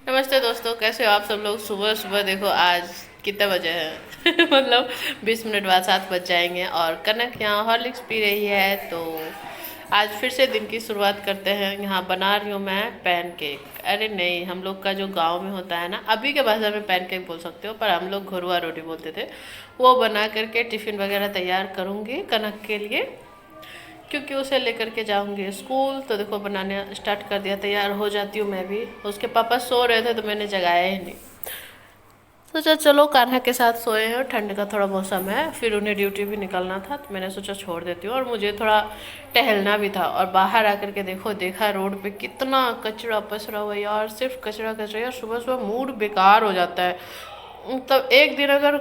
नमस्ते दोस्तों, कैसे हो आप सब लोग। सुबह सुबह देखो आज कितने बजे हैं मतलब 20 मिनट बाद 7 बज जाएंगे और कनक यहाँ हॉर्लिक्स पी रही है। तो आज फिर से दिन की शुरुआत करते हैं। यहाँ बना रही हूँ मैं पैनकेक। अरे नहीं, हम लोग का जो गांव में होता है ना, अभी के भाषा में पैनकेक बोल सकते हो, पर हम लोग घुरुआ रोटी बोलते थे। वो बना करके टिफ़िन वगैरह तैयार करूँगी कनक के लिए, क्योंकि उसे लेकर के जाऊंगी स्कूल। तो देखो बनाने स्टार्ट कर दिया, तैयार हो जाती हूँ मैं भी। उसके पापा सो रहे थे तो मैंने जगाया ही नहीं। सोचा चलो कान्हा के साथ सोए हैं, ठंड का थोड़ा मौसम है, फिर उन्हें ड्यूटी भी निकलना था, तो मैंने सोचा छोड़ देती हूँ। और मुझे थोड़ा टहलना भी था। और बाहर आकर के देखा रोड पे कितना कचरा पसरा हुआ है यार, सिर्फ कचरा कचरा यार। सुबह सुबह मूड बेकार हो जाता है। मतलब एक दिन अगर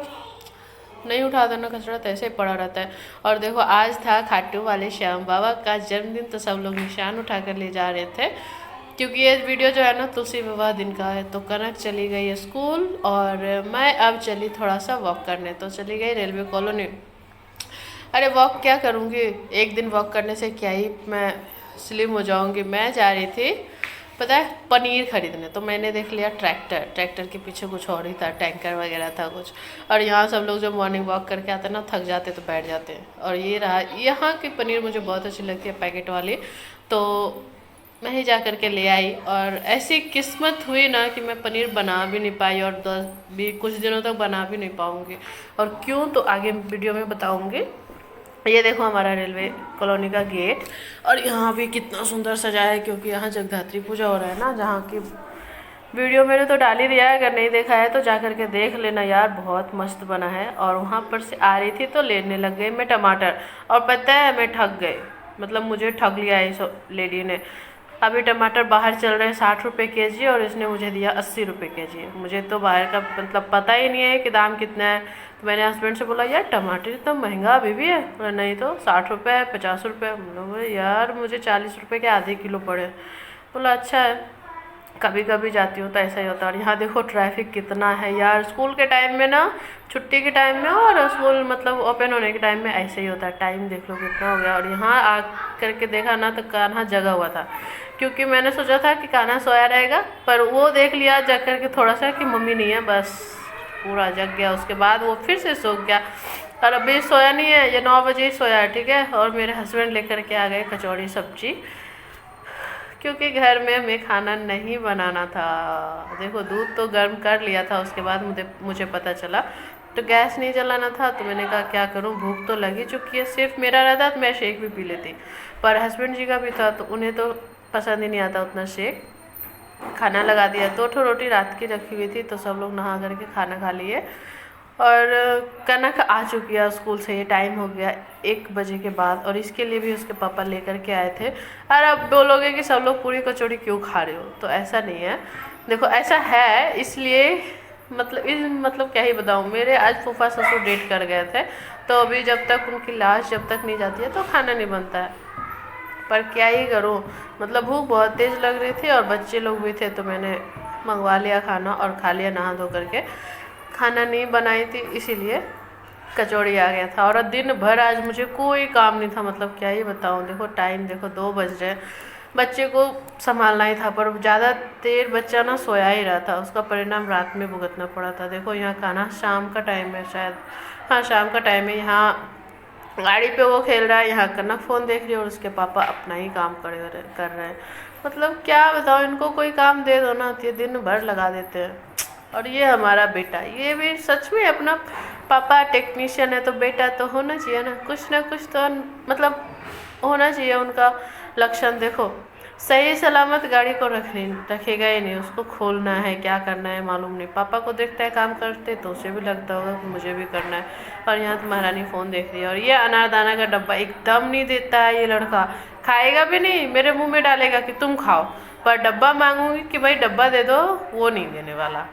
नहीं उठा देना कचरा तो ऐसे ही पड़ा रहता है। और देखो आज था खाटू वाले श्याम बाबा का जन्मदिन, तो सब लोग निशान उठा कर ले जा रहे थे, क्योंकि ये वीडियो जो है ना तुलसी विवाह दिन का है। तो कनक चली गई स्कूल और मैं अब चली थोड़ा सा वॉक करने। तो चली गई रेलवे कॉलोनी। अरे वॉक क्या करूँगी, एक दिन वॉक करने से क्या ही मैं स्लिम हो जाऊँगी। मैं जा रही थी पता है पनीर खरीदने, तो मैंने देख लिया ट्रैक्टर के पीछे कुछ और ही था, टैंकर वगैरह था कुछ। और यहाँ सब लोग जो मॉर्निंग वॉक करके आते हैं ना, थक जाते तो बैठ जाते हैं। और ये रहा, यहाँ की पनीर मुझे बहुत अच्छी लगती है पैकेट वाली, तो मैं ही जा करके ले आई। और ऐसी किस्मत हुई ना कि मैं पनीर बना भी नहीं पाई, और भी कुछ दिनों तक बना भी नहीं पाऊँगी। और क्यों तो आगे वीडियो में बताऊँगी। ये देखो हमारा रेलवे कॉलोनी का गेट, और यहाँ भी कितना सुंदर सजा है, क्योंकि यहाँ जगधात्री पूजा हो रहा है ना। जहाँ की वीडियो मैंने तो डाल ही दिया है, अगर नहीं देखा है तो जा कर के देख लेना यार, बहुत मस्त बना है। और वहाँ पर से आ रही थी तो लेने लग गई मैं टमाटर, और पता है मैं ठग गई। मतलब मुझे ठग लिया इस लेडी ने। अभी टमाटर बाहर चल रहे हैं 60 रुपये kg, और इसने मुझे दिया 80 रुपये kg। मुझे तो बाहर का मतलब पता ही नहीं है कि दाम कितना है। तो मैंने हस्बैंड से बोला यार टमाटर इतना महंगा अभी भी है। बोला नहीं तो 60 रुपये है, 50 रुपये। बोला यार मुझे 40 रुपये के आधे किलो पड़े। बोला अच्छा है, कभी कभी जाती हूँ तो ऐसा ही होता है। और यहाँ देखो ट्रैफिक कितना है यार। स्कूल के टाइम में ना, छुट्टी के टाइम में और स्कूल मतलब ओपन होने के टाइम में ऐसे ही होता है। टाइम देख लो कितना हो गया। और यहाँ आ करके देखा ना तो कान्हा जगा हुआ था, क्योंकि मैंने सोचा था कि कान्हा सोया रहेगा, पर वो देख लिया जग करके थोड़ा सा कि मम्मी नहीं है, बस पूरा जग गया। उसके बाद वो फिर से सो गया। और अभी सोया नहीं है, ये 9 बजे ही सोया है, ठीक है। और मेरे हस्बैंड लेकर के आ गए कचौड़ी सब्जी, क्योंकि घर में हमें खाना नहीं बनाना था। देखो दूध तो गर्म कर लिया था, उसके बाद मुझे पता चला तो गैस नहीं जलाना था। तो मैंने कहा क्या करूं, भूख तो लगी चुकी है। सिर्फ मेरा रहता तो मैं शेक भी पी लेती, पर हस्बैंड जी का भी था तो उन्हें तो पसंद ही नहीं आता उतना शेक। खाना लगा दिया, 2 रोटी रात की रखी हुई थी, तो सब लोग नहा करके खाना खा लिए। और कनक आ चुकी है स्कूल से, ये टाइम हो गया 1 बजे के बाद। और इसके लिए भी उसके पापा लेकर के आए थे। और अब बोलोगे कि सब लोग पूरी कचौड़ी क्यों खा रहे हो, तो ऐसा नहीं है। देखो ऐसा है इसलिए, मतलब क्या ही बताऊँ। मेरे आज फूफा ससुर डेट कर गए थे, तो अभी जब तक उनकी लाश जब तक नहीं जाती है तो खाना नहीं बनता है। पर क्या ही करूँ, मतलब भूख बहुत तेज़ लग रही थी और बच्चे लोग भी थे, तो मैंने मंगवा लिया खाना और खा लिया नहा धो करके। खाना नहीं बनाई थी इसीलिए कचौड़ी आ गया था। और दिन भर आज मुझे कोई काम नहीं था, मतलब क्या ही बताऊँ। देखो टाइम देखो 2 बज रहे, बच्चे को संभालना ही था, पर ज़्यादा देर बच्चा ना सोया ही रहा था, उसका परिणाम रात में भुगतना पड़ा था। देखो यहाँ खाना शाम का टाइम है शायद, हाँ शाम का टाइम है। यहाँ गाड़ी पे वो खेल रहा है, यहाँ कनक फ़ोन देख रही है, और उसके पापा अपना ही काम कर रहे हैं। मतलब क्या बताओ, इनको कोई काम दे दो ना तो ये दिन भर लगा देते हैं। और ये हमारा बेटा, ये भी सच में अपना पापा टेक्नीशियन है, तो बेटा तो होना चाहिए ना कुछ तो मतलब होना चाहिए उनका लक्षण। देखो सही सलामत गाड़ी को रखेगा ही नहीं, उसको खोलना है, क्या करना है मालूम नहीं। पापा को देखता है काम करते तो उसे भी लगता होगा कि मुझे भी करना है। और यहाँ तो महारानी फ़ोन देख रही है। और ये अनारदाना का डब्बा एकदम नहीं देता है ये लड़का, खाएगा भी नहीं, मेरे मुँह में डालेगा कि तुम खाओ, पर डब्बा मांगूंगी कि भाई डब्बा दे दो, वो नहीं देने वाला।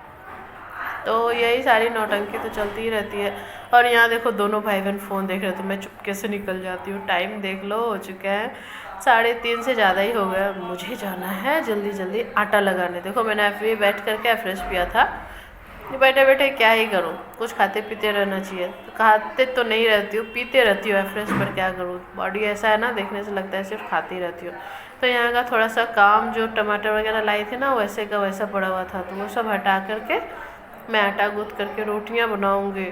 तो यही सारी नौटंकी तो चलती ही रहती है। और यहाँ देखो दोनों भाई बहन फ़ोन देख रहे हो, तो मैं चुपके से निकल जाती हूँ। टाइम देख लो हो चुका है 3:30 से ज़्यादा ही हो गया। मुझे जाना है जल्दी जल्दी आटा लगाने। देखो मैंने अभी बैठ करके फ्रेश पिया था, बैठे बैठे क्या ही करूँ, कुछ खाते पीते रहना चाहिए। तो खाते तो नहीं रहती हूँ, पीते रहती हूँ फ्रेश, पर क्या करूँ। बॉडी ऐसा है ना, देखने से लगता है सिर्फ खाती रहती हूँ। तो यहाँ का थोड़ा सा काम जो टमाटर वगैरह लाई थी ना वैसे का वैसा पड़ा हुआ था, तो वो सब हटा करके मैं आटा गूँथ करके रोटियाँ बनाऊँगी,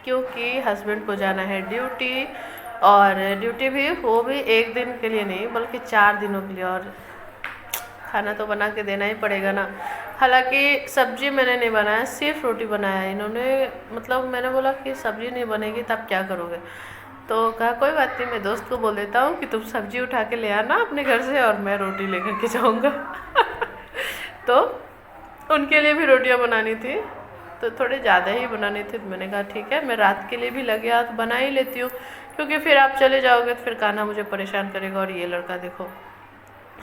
क्योंकि हस्बैंड को जाना है ड्यूटी। और ड्यूटी भी वो भी एक दिन के लिए नहीं बल्कि 4 दिनों के लिए, और खाना तो बना के देना ही पड़ेगा ना। हालांकि सब्जी मैंने नहीं बनाया, सिर्फ रोटी बनाया है इन्होंने। मतलब मैंने बोला कि सब्जी नहीं बनेगी तब क्या करोगे, तो कहा कोई बात नहीं, मैं दोस्त को बोल देता हूँ कि तुम सब्जी उठा के ले आना अपने घर से और मैं रोटी लेकर के जाऊँगा। तो उनके लिए भी रोटियाँ बनानी थी, तो थोड़े ज़्यादा ही बनानी थी, तो मैंने कहा ठीक है मैं रात के लिए भी लगे हाथ बना ही लेती हूँ, क्योंकि फिर आप चले जाओगे तो फिर कान्हा मुझे परेशान करेगा। और ये लड़का देखो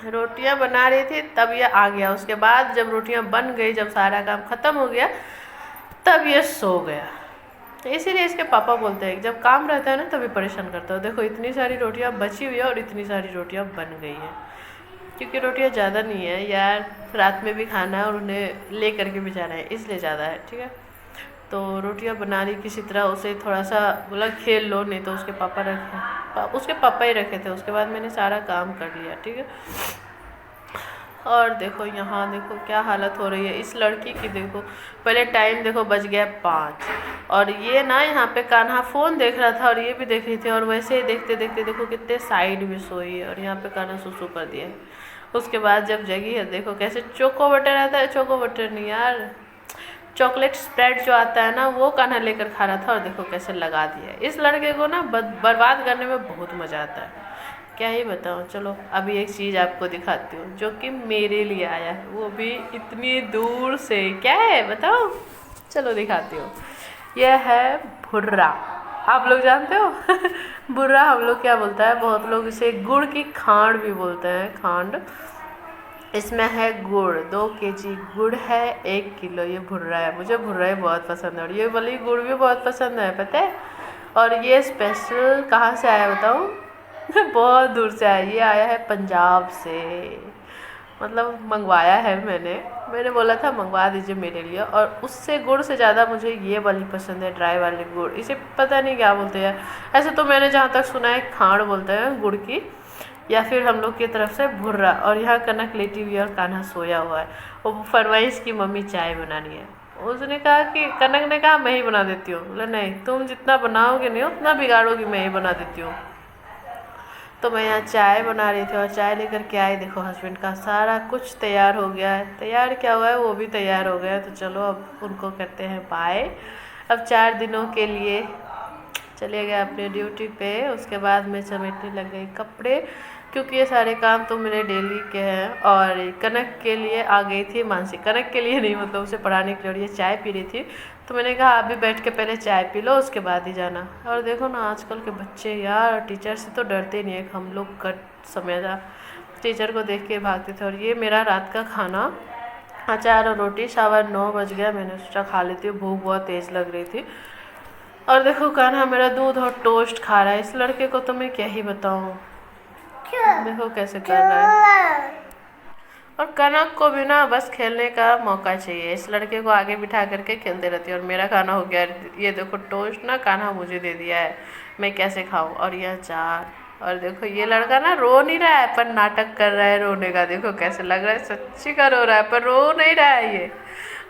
रोटियां बना रही थी तब ये आ गया। उसके बाद जब रोटियां बन गई, जब सारा काम ख़त्म हो गया, तब ये सो गया। तो इसीलिए इसके पापा बोलते हैं कि जब काम रहता है ना तभी परेशान करता हो। देखो इतनी सारी रोटियां बची हुई है और इतनी सारी रोटियां बन गई हैं, क्योंकि रोटियां ज़्यादा नहीं है यार, रात में भी खाना है और उन्हें ले करके भी जाना है, इसलिए ज़्यादा है। ठीक है, तो रोटियां बना रही किसी तरह, उसे थोड़ा सा बोला खेल लो, नहीं तो उसके पापा उसके पापा ही रखे थे। उसके बाद मैंने सारा काम कर लिया। ठीक है, और देखो यहाँ देखो क्या हालत हो रही है इस लड़की की। देखो पहले टाइम देखो बज गया 5, और ये ना यहाँ पे कान्हा फ़ोन देख रहा था और ये भी देख रही थी, और वैसे ही देखते देखते देखो कितने साइड में सोई है, और यहाँ पे कान्हा सुसु कर दिया है। उसके बाद जब जगी है देखो कैसे चोको बटर आता है, चोको बटर नहीं यार, चॉकलेट स्प्रेड जो आता है ना वो कान्हा लेकर खा रहा था, और देखो कैसे लगा दिया। इस लड़के को ना बर्बाद करने में बहुत मज़ा आता है, क्या ही बताऊँ। चलो अभी एक चीज़ आपको दिखाती हूँ जो कि मेरे लिए आया है, वो भी इतनी दूर से। क्या है बताओ, चलो दिखाती हूँ। यह है भुर्रा, आप लोग जानते हो? भुर्रा हम लोग क्या बोलता है, बहुत लोग इसे गुड़ की खांड भी बोलते हैं, खांड। इसमें है गुड़, 2 केजी गुड़ है, 1 किलो ये भुर्रा है। मुझे भुर्रा ही बहुत पसंद है और ये वाली गुड़ भी बहुत पसंद है, पता है। और ये स्पेशल कहाँ से आया बताऊँ? बहुत दूर से आया, ये आया है पंजाब से। मतलब मंगवाया है मैंने बोला था मंगवा दीजिए मेरे लिए, और उससे गुड़ से ज़्यादा मुझे ये वाली पसंद है, ड्राई वाली गुड़। इसे पता नहीं क्या बोलते हैं, ऐसे तो मैंने जहाँ तक सुना है खांड बोलते हैं गुड़ की, या फिर हम लोग की तरफ से भुर्रा। और यहाँ कनक लेटी हुई है और कान्हा सोया हुआ है। वो फरमाइश की मम्मी चाय बनानी है। उसने कहा कि कनक ने कहा मैं ही बना देती हूँ। बोला नहीं, तुम जितना बनाओगे नहीं उतना बिगाड़ोगी, मैं ही बना देती हूँ। तो मैं यहाँ चाय बना रही थी और चाय लेकर के आई। देखो हस्बैंड का सारा कुछ तैयार हो गया है, तैयार क्या हुआ है वो भी तैयार हो गया है। तो चलो अब उनको करते हैं बाय। अब 4 दिनों के लिए चले गए अपने ड्यूटी पे। उसके बाद मैं समेटने लग गई कपड़े, क्योंकि ये सारे काम तो मेरे डेली के हैं। और कनक के लिए आ गई थी मानसी, कनक के लिए नहीं, मतलब उसे पढ़ाने के लिए। और ये चाय पी रही थी, तो मैंने कहा आप भी बैठ के पहले चाय पी लो, उसके बाद ही जाना। और देखो ना आजकल के बच्चे यार टीचर से तो डरते नहीं है। हम लोग का समय था टीचर को देख के भागते थे। और ये मेरा रात का खाना, अचार और रोटी। 9:15 बज गया, मैंने सोचा खा लेती हूँ, भूख बहुत तेज़ लग रही थी। और देखो कान्हा मेरा दूध और टोस्ट खा रहा है। इस लड़के को तो मैं क्या ही बताऊँ, देखो कैसे कर रहा है। और कनक को भी ना बस खेलने का मौका चाहिए, इस लड़के को आगे बिठा करके खेलते रहती है। और मेरा खाना हो गया, ये देखो टोस्ट ना कान्हा मुझे दे दिया है, मैं कैसे खाऊं। और यह अचार। और देखो ये लड़का ना रो नहीं रहा है पर नाटक कर रहा है रोने का। देखो कैसे लग रहा है सच्ची का रो रहा है पर रो नहीं रहा है ये।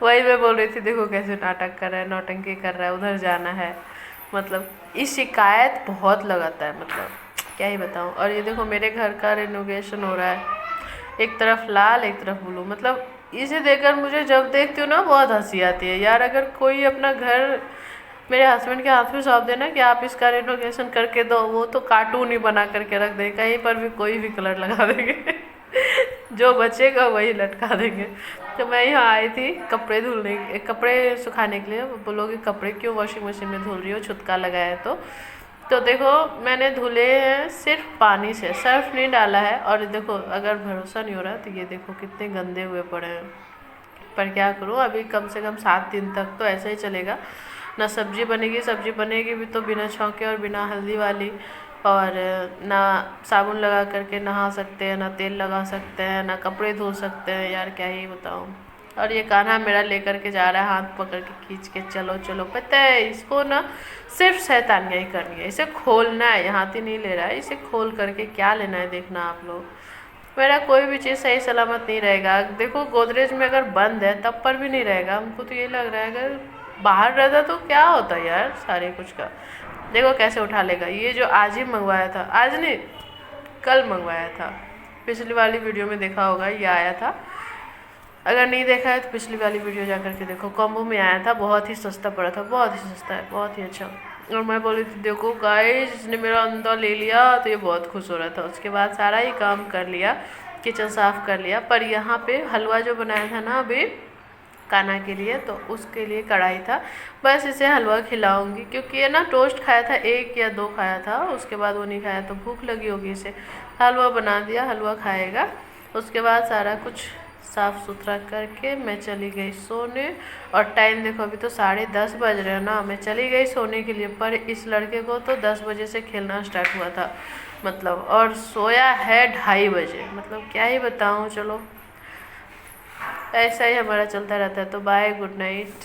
वही मैं बोल रही थी, देखो कैसे नाटक कर रहा है, नौटंकी कर रहा है, उधर जाना है। मतलब इस शिकायत बहुत लगाता है, मतलब क्या ही बताऊँ। और ये देखो मेरे घर का रिनोवेशन हो रहा है, एक तरफ लाल एक तरफ ब्लू। मतलब इसे देखकर मुझे जब देखती हूँ ना बहुत हंसी आती है यार। अगर कोई अपना घर मेरे हस्बैंड के हाथ में सौंप देना कि आप इसका रिनोवेशन करके दो, वो तो कार्टून ही बना करके रख देंगे, कहीं पर भी कोई भी कलर लगा देंगे। जो बचेगा वही लटका देंगे। तो मैं यहाँ आई थी कपड़े सुखाने के लिए। बोलोगे कपड़े क्यों वॉशिंग मशीन में धुल रही हो, छुटका लगाया है तो देखो मैंने धुले हैं सिर्फ पानी से, सर्फ नहीं डाला है। और देखो अगर भरोसा नहीं हो रहा तो ये देखो कितने गंदे हुए पड़े हैं। पर क्या करूँ, अभी कम से कम 7 दिन तक तो ऐसा ही चलेगा। ना सब्जी बनेगी भी तो बिना छौंके और बिना हल्दी वाली। और ना साबुन लगा करके नहा सकते हैं, ना तेल लगा सकते हैं, ना कपड़े धो सकते हैं। यार क्या ही बताऊँ, और ये कान्हा मेरा लेकर के जा रहा है, हाथ पकड़ के खींच के, चलो चलो। पता है इसको ना सिर्फ शैतानियाँ ही करनी है, इसे खोलना है, ये हाथ ही नहीं ले रहा है, इसे खोल करके क्या लेना है देखना आप लोग। मेरा कोई भी चीज़ सही सलामत नहीं रहेगा। देखो गोदरेज में अगर बंद है तब पर भी नहीं रहेगा। हमको तो ये लग रहा है अगर बाहर रहता तो क्या होता यार सारे कुछ का। देखो कैसे उठा लेगा। ये जो आज ही मंगवाया था, आज नहीं कल मंगवाया था, पिछली वाली वीडियो में देखा होगा ये आया था। अगर नहीं देखा है तो पिछली वाली वीडियो जा करके देखो, कॉम्बो में आया था, बहुत ही सस्ता पड़ा था, बहुत ही सस्ता है, बहुत ही अच्छा। और मैं बोली थी देखो गाइस इसने मेरा अंडा ले लिया, तो ये बहुत खुश हो रहा था। उसके बाद सारा ही काम कर लिया, किचन साफ़ कर लिया। पर यहाँ पे हलवा जो बनाया था ना अभी कान्हा के लिए, तो उसके लिए कढ़ाई था, बस इसे हलवा खिलाऊंगी क्योंकि ये ना टोस्ट खाया था, 1 या 2 खाया था, उसके बाद वो नहीं खाया तो भूख लगी होगी इसे। हलवा बना दिया, हलवा खाएगा। उसके बाद सारा कुछ साफ़ सुथरा करके मैं चली गई सोने। और टाइम देखो अभी तो 10:30 बज रहे हैं ना, मैं चली गई सोने के लिए। पर इस लड़के को तो 10 बजे से खेलना स्टार्ट हुआ था मतलब, और सोया है 2:30 बजे। मतलब क्या ही बताऊँ। चलो ऐसा ही हमारा चलता रहता है। तो बाय, गुड नाइट।